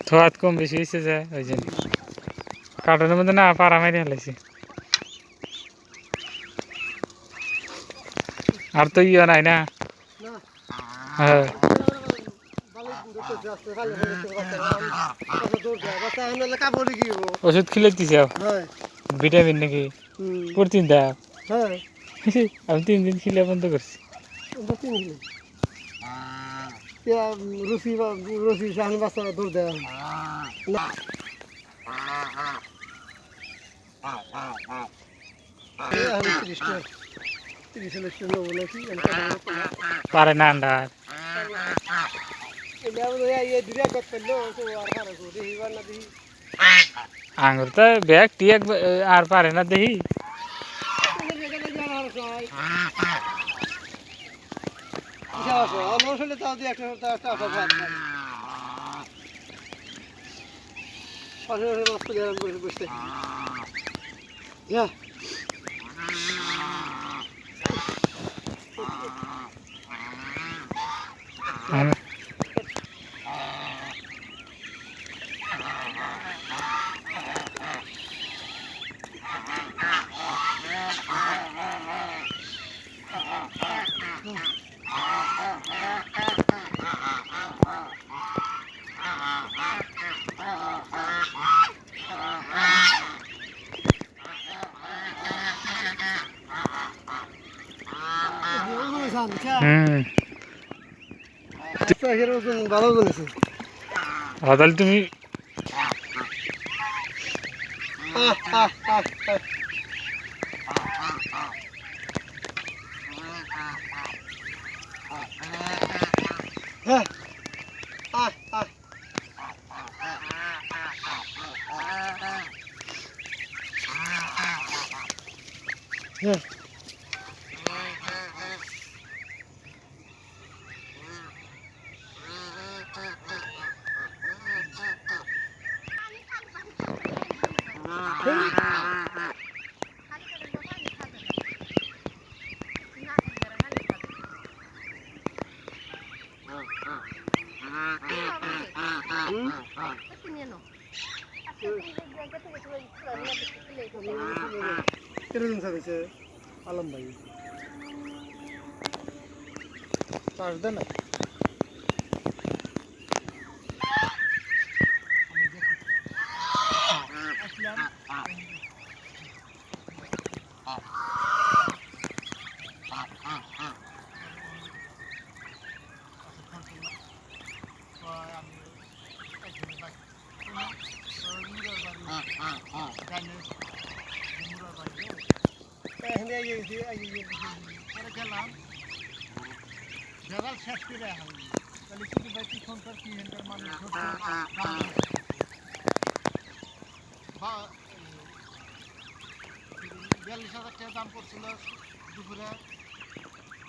ছোঁয়াত কম বেশি হয়েছে যে ওই জন্য কার্টনের মধ্যে না পাড়া মারি ফেলাইছি আর তো ইয়ে নাই না হ্যাঁ ওষুধ খেলে দিছে ভিটামিন নাকি প্রোটিন দাও আমি 3 দিন খেলে বন্ধ করছি রুচি রুচি সামনে বাচ্চারা দৌড় দেয় পারে না আন্ডার আঙুর তো ব্যাগ টিয়াক আর পারে না দেখি ভালো বলেছে তাহলে তুমি আলম ভাই চার্জ দেন না গেলাম জগাল শেষ করে তাহলে শুধু ভাই পিছনকার কি হেনকার মানুষ 42,000 টাকা দাম পড়ছিল দুপুরে